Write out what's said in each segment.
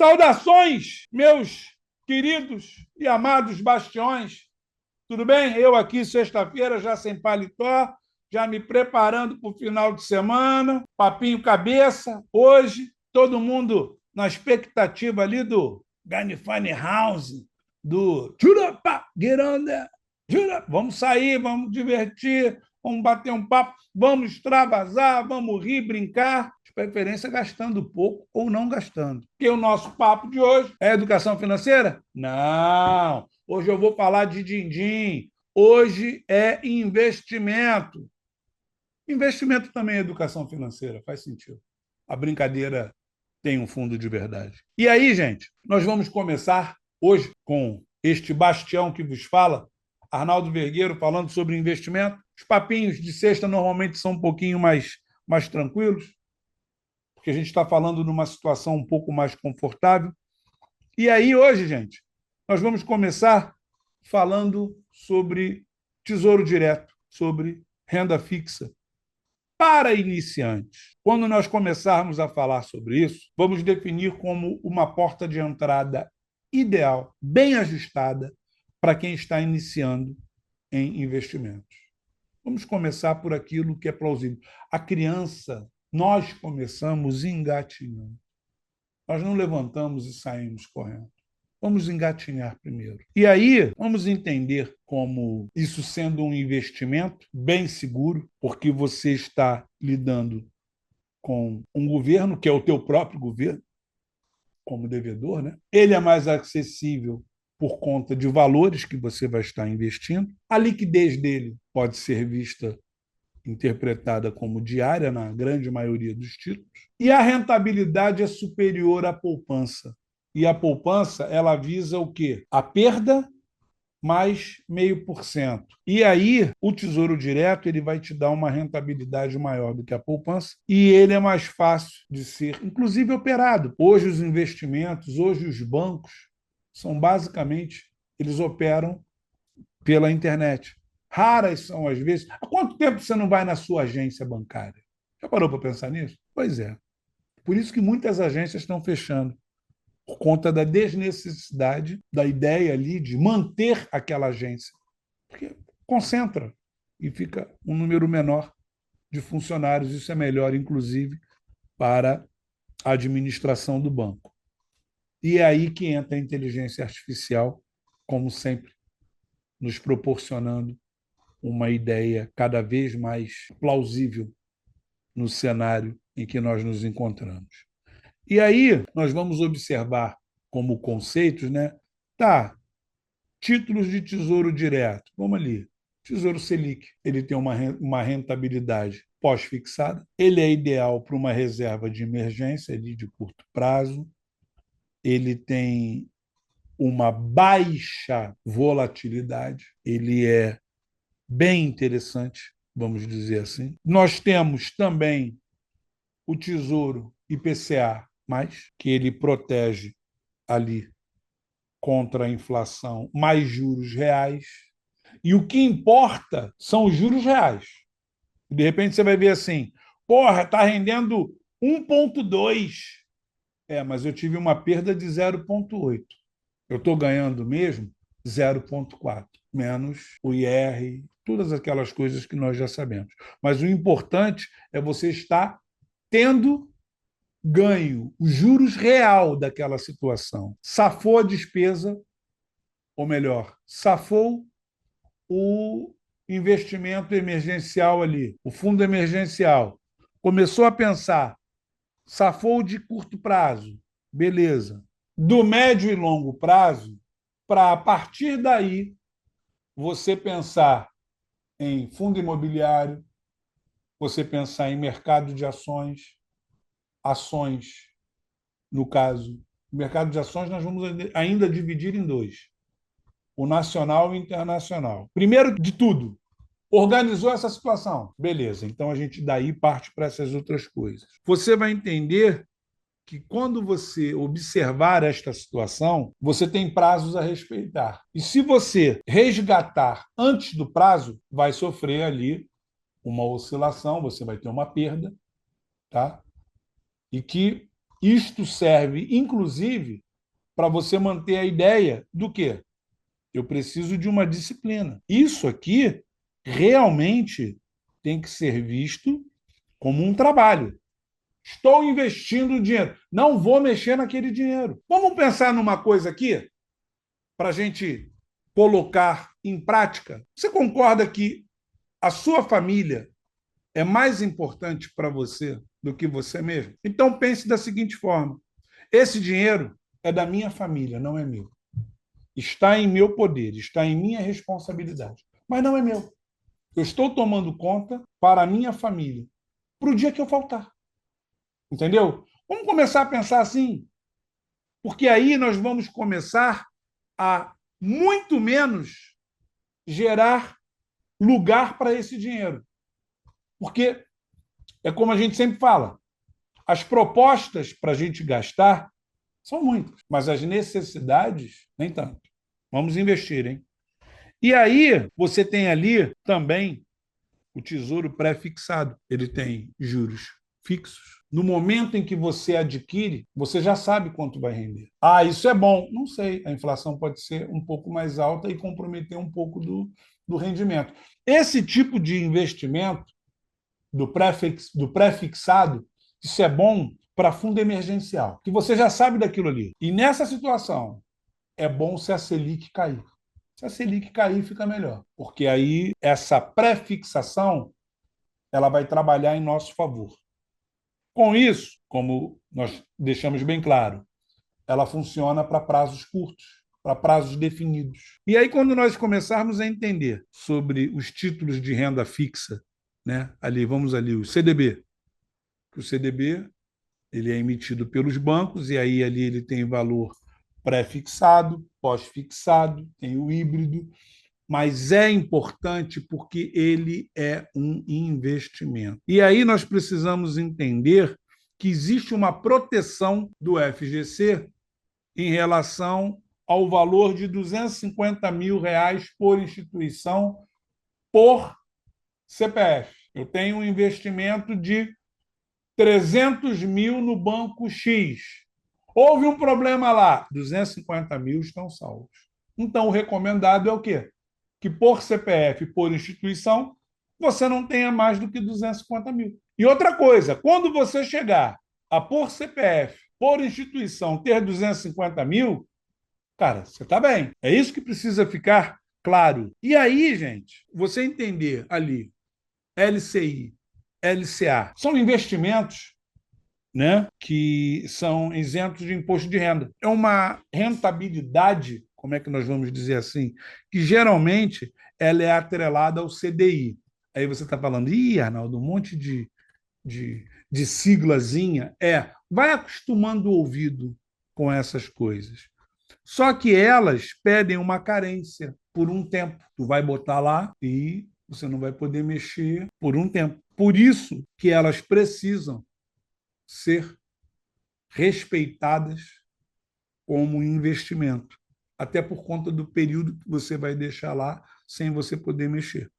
Saudações, meus queridos e amados bastiões. Tudo bem? Eu aqui, sexta-feira, já sem paletó, já me preparando para o final de semana, papinho cabeça. Hoje, todo mundo na expectativa ali do Gunny Funny House, do Jurapa, get on there, Jurapa. Vamos sair, vamos divertir, vamos bater um papo, vamos extravasar, vamos rir, brincar, de preferência gastando pouco ou não gastando. Porque o nosso papo de hoje é educação financeira? Não! Hoje eu vou falar de din-din. Hoje é investimento. Investimento também é educação financeira, faz sentido. A brincadeira tem um fundo de verdade. E aí, gente, nós vamos começar hoje com este bastião que vos fala, Arnaldo Vergueiro, falando sobre investimento. Os papinhos de sexta normalmente são um pouquinho mais tranquilos, porque a gente está falando numa situação um pouco mais confortável. E aí, hoje, gente, nós vamos começar falando sobre tesouro direto, sobre renda fixa para iniciantes. Quando nós começarmos a falar sobre isso, vamos definir como uma porta de entrada ideal, bem ajustada, para quem está iniciando em investimentos. Vamos começar por aquilo que é plausível. A criança, nós começamos engatinhando. Nós não levantamos e saímos correndo. Vamos engatinhar primeiro. E aí, vamos entender como isso sendo um investimento bem seguro, porque você está lidando com um governo, que é o teu próprio governo, como devedor, né? Ele é mais acessível por conta de valores que você vai estar investindo. A liquidez dele pode ser vista, interpretada como diária na grande maioria dos títulos. E a rentabilidade é superior à poupança. E a poupança, ela visa o quê? A perda mais 0,5%. E aí, o Tesouro Direto ele vai te dar uma rentabilidade maior do que a poupança e ele é mais fácil de ser, inclusive, operado. Hoje, os investimentos, hoje, os bancos, são basicamente, eles operam pela internet. Raras são as vezes. Há quanto tempo você não vai na sua agência bancária? Já parou para pensar nisso? Pois é. Por isso que muitas agências estão fechando, por conta da desnecessidade da ideia ali de manter aquela agência. Porque concentra e fica um número menor de funcionários. Isso é melhor, inclusive, para a administração do banco. E é aí que entra a inteligência artificial, como sempre, nos proporcionando uma ideia cada vez mais plausível no cenário em que nós nos encontramos. E aí nós vamos observar como conceitos, né? Tá, títulos de tesouro direto, vamos ali. Tesouro Selic, ele tem uma rentabilidade pós-fixada, ele é ideal para uma reserva de emergência ali de curto prazo, ele tem uma baixa volatilidade, ele é bem interessante, vamos dizer assim. Nós temos também o Tesouro IPCA+, que ele protege ali contra a inflação, mais juros reais. E o que importa são os juros reais. De repente você vai ver assim, porra, está rendendo 1,2. Mas eu tive uma perda de 0,8. Eu estou ganhando mesmo 0,4, menos o IR, todas aquelas coisas que nós já sabemos. Mas o importante é você estar tendo ganho, o juros real daquela situação. Safou a despesa, ou melhor, safou o investimento emergencial ali, o fundo emergencial. Começou a pensar, safou de curto prazo, beleza. Do médio e longo prazo, para a partir daí você pensar em fundo imobiliário, você pensar em mercado de ações, no caso, o mercado de ações nós vamos ainda dividir em dois, o nacional e o internacional. Primeiro de tudo, organizou essa situação, beleza, então a gente daí parte para essas outras coisas. Você vai entender que quando você observar esta situação, você tem prazos a respeitar. E se você resgatar antes do prazo, vai sofrer ali uma oscilação, você vai ter uma perda, tá? E que Isto serve, inclusive, para você manter a ideia do quê? Eu preciso de uma disciplina. Isso aqui realmente tem que ser visto como um trabalho. Estou investindo dinheiro. Não vou mexer naquele dinheiro. Vamos pensar numa coisa aqui para a gente colocar em prática. Você concorda que a sua família é mais importante para você do que você mesmo? Então pense da seguinte forma: esse dinheiro é da minha família, não é meu. Está em meu poder, está em minha responsabilidade, mas não é meu. Eu estou tomando conta para a minha família, para o dia que eu faltar. Entendeu? Vamos começar a pensar assim, porque aí nós vamos começar a muito menos gerar lugar para esse dinheiro. Porque é como a gente sempre fala, as propostas para a gente gastar são muitas, mas as necessidades nem tanto. Vamos investir, hein? E aí você tem ali também o tesouro pré-fixado. Ele tem juros fixos. No momento em que você adquire, você já sabe quanto vai render. Ah, isso é bom. Não sei. A inflação pode ser um pouco mais alta e comprometer um pouco do rendimento. Esse tipo de investimento do pré-fixado, isso é bom para fundo emergencial, que você já sabe daquilo ali. E nessa situação, é bom se a Selic cair. Se a Selic cair, fica melhor, porque aí essa pré-fixação ela vai trabalhar em nosso favor. Com isso, como nós deixamos bem claro, ela funciona para prazos curtos, para prazos definidos. E aí, quando nós começarmos a entender sobre os títulos de renda fixa, né, ali, vamos ali, o CDB, que o CDB ele é emitido pelos bancos e aí ali ele tem valor pré-fixado, pós-fixado, tem o híbrido, mas é importante porque ele é um investimento. E aí nós precisamos entender que existe uma proteção do FGC em relação ao valor de R$ 250.000 por instituição por CPF. Eu tenho um investimento de 300 mil no banco X. Houve um problema lá, 250 mil estão salvos. Então, o recomendado é o quê? Que por CPF, por instituição, você não tenha mais do que 250 mil. E outra coisa, quando você chegar a por CPF, por instituição, ter 250 mil, cara, você está bem. É isso que precisa ficar claro. E aí, gente, você entender ali LCI, LCA, são investimentos, né, que são isentos de imposto de renda. É uma rentabilidade, como é que nós vamos dizer assim, que geralmente ela é atrelada ao CDI. Aí você está falando, ih, Arnaldo, um monte de siglazinha. Vai acostumando o ouvido com essas coisas. Só que elas pedem uma carência por um tempo. Tu vai botar lá e você não vai poder mexer por um tempo. Por isso que elas precisam ser respeitadas como investimento, até por conta do período que você vai deixar lá sem você poder mexer.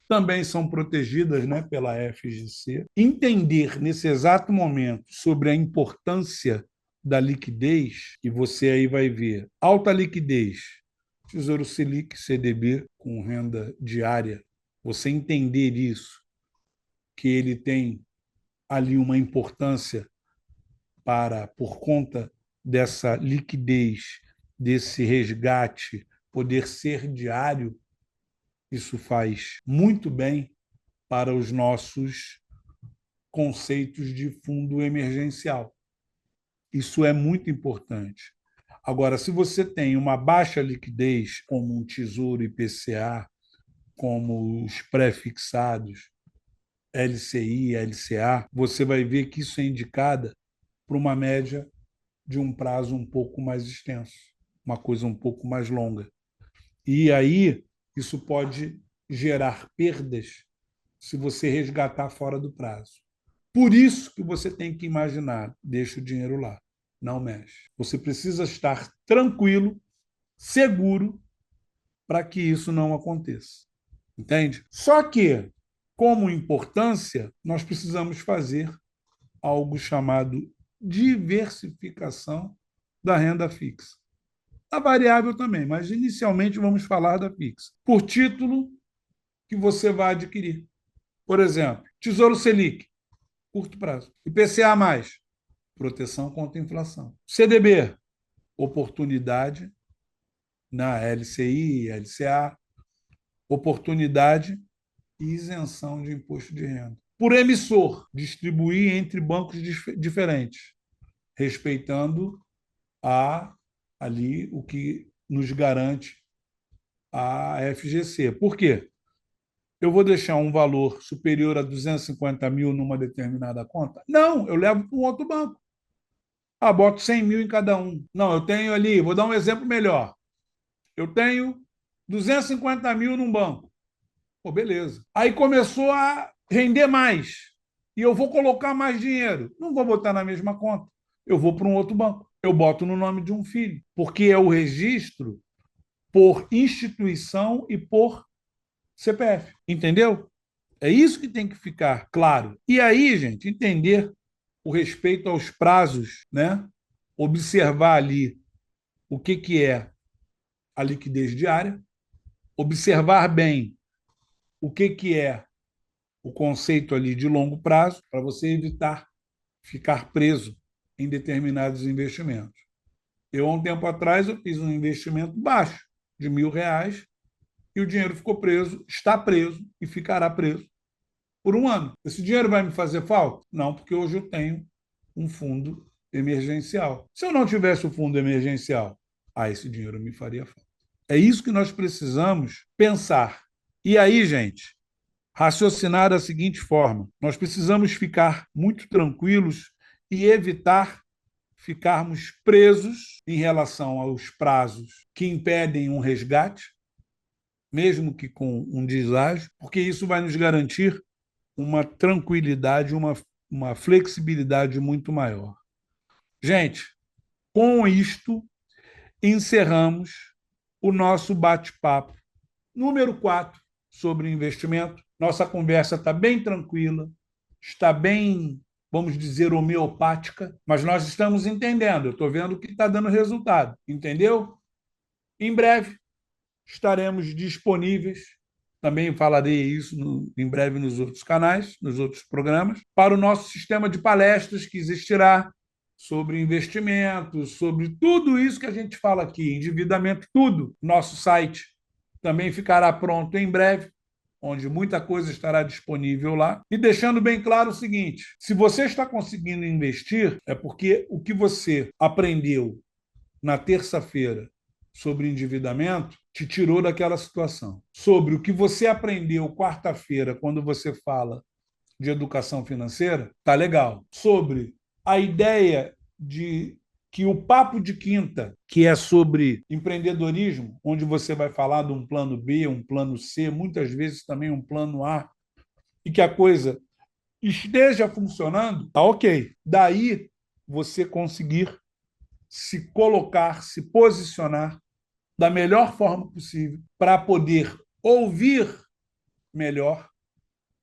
Também são protegidas, né, pela FGC. Entender nesse exato momento sobre a importância da liquidez, e você aí vai ver alta liquidez, Tesouro Selic, CDB com renda diária, você entender isso, que ele tem ali uma importância para, por conta dessa liquidez, desse resgate, poder ser diário, isso faz muito bem para os nossos conceitos de fundo emergencial. Isso é muito importante. Agora, se você tem uma baixa liquidez, como um Tesouro IPCA, como os pré-fixados, LCI, LCA, você vai ver que isso é indicada para uma média de um prazo um pouco mais extenso, uma coisa um pouco mais longa. E aí, isso pode gerar perdas se você resgatar fora do prazo. Por isso que você tem que imaginar, deixa o dinheiro lá, não mexe. Você precisa estar tranquilo, seguro, para que isso não aconteça. Entende? Só que, como importância, nós precisamos fazer algo chamado diversificação da renda fixa. A variável também, mas inicialmente vamos falar da fixa. Por título que você vai adquirir. Por exemplo, Tesouro Selic, curto prazo. IPCA+, proteção contra a inflação. CDB, oportunidade na LCI, LCA, oportunidade e isenção de imposto de renda. Por emissor, distribuir entre bancos diferentes, respeitando ali o que nos garante a FGC. Por quê? Eu vou deixar um valor superior a 250 mil numa determinada conta? Não, eu levo para um outro banco. Boto 100 mil em cada um. Não, eu tenho ali, vou dar um exemplo melhor. Eu tenho 250 mil num banco. Pô, beleza. Aí começou a render mais. E eu vou colocar mais dinheiro. Não vou botar na mesma conta. Eu vou para um outro banco. Eu boto no nome de um filho. Porque é o registro por instituição e por CPF. Entendeu? É isso que tem que ficar claro. E aí, gente, entender o respeito aos prazos, né? Observar ali o que é a liquidez diária, observar bem o que é o conceito ali de longo prazo, para você evitar ficar preso em determinados investimentos. Eu, há um tempo atrás, eu fiz um investimento baixo, de R$ 1.000, e o dinheiro ficou preso, está preso e ficará preso por um ano. Esse dinheiro vai me fazer falta? Não, porque hoje eu tenho um fundo emergencial. Se eu não tivesse o fundo emergencial, esse dinheiro me faria falta. É isso que nós precisamos pensar. E aí, gente, raciocinar da seguinte forma: nós precisamos ficar muito tranquilos e evitar ficarmos presos em relação aos prazos que impedem um resgate, mesmo que com um deságio, porque isso vai nos garantir uma tranquilidade, uma flexibilidade muito maior. Gente, com isto, encerramos o nosso bate-papo número 4 sobre investimento. Nossa conversa está bem tranquila, está bem, vamos dizer, homeopática, mas nós estamos entendendo. Eu estou vendo que está dando resultado, entendeu? Em breve estaremos disponíveis. Também falarei isso em breve nos outros canais, nos outros programas, para o nosso sistema de palestras que existirá sobre investimentos, sobre tudo isso que a gente fala aqui, endividamento, tudo. Nosso site também ficará pronto em breve, onde muita coisa estará disponível lá. E deixando bem claro o seguinte: se você está conseguindo investir, é porque o que você aprendeu na terça-feira sobre endividamento te tirou daquela situação. Sobre o que você aprendeu quarta-feira, quando você fala de educação financeira, tá legal. Sobre a ideia de que o papo de quinta, que é sobre empreendedorismo, onde você vai falar de um plano B, um plano C, muitas vezes também um plano A, e que a coisa esteja funcionando, tá ok. Daí você conseguir se colocar, se posicionar da melhor forma possível para poder ouvir melhor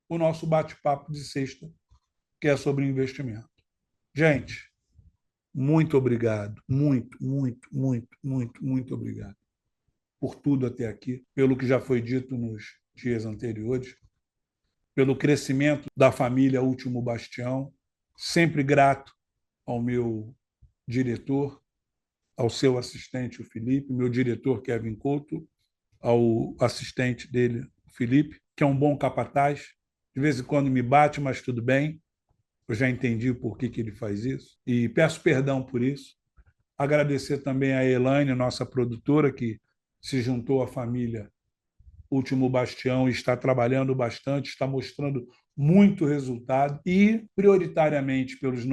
o nosso bate-papo de sexta, que é sobre investimento. Gente, muito obrigado. Muito, muito, muito, muito, muito obrigado por tudo até aqui, pelo que já foi dito nos dias anteriores, pelo crescimento da família Último Bastião. Sempre grato ao meu diretor, ao seu assistente, o Felipe, meu diretor, Kevin Couto, ao assistente dele, o Felipe, que é um bom capataz. De vez em quando me bate, mas tudo bem. Eu já entendi o porquê que ele faz isso. E peço perdão por isso. Agradecer também a Elaine, nossa produtora, que se juntou à família Último Bastião e está trabalhando bastante, está mostrando muito resultado e, prioritariamente, pelas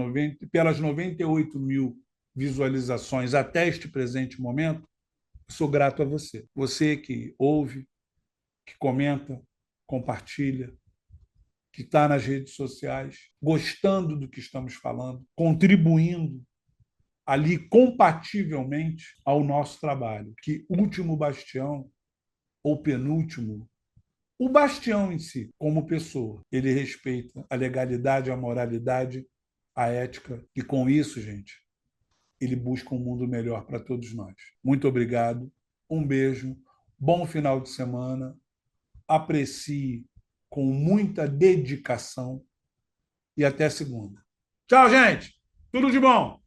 98 mil visualizações até este presente momento, sou grato a você. Você que ouve, que comenta, compartilha, que está nas redes sociais, gostando do que estamos falando, contribuindo ali compativelmente ao nosso trabalho, que Último Bastião, ou penúltimo, o Bastião em si, como pessoa, ele respeita a legalidade, a moralidade a ética, e com isso, gente, ele busca um mundo melhor para todos nós. Muito obrigado, um beijo, bom final de semana, aprecie com muita dedicação e até segunda. Tchau, gente! Tudo de bom!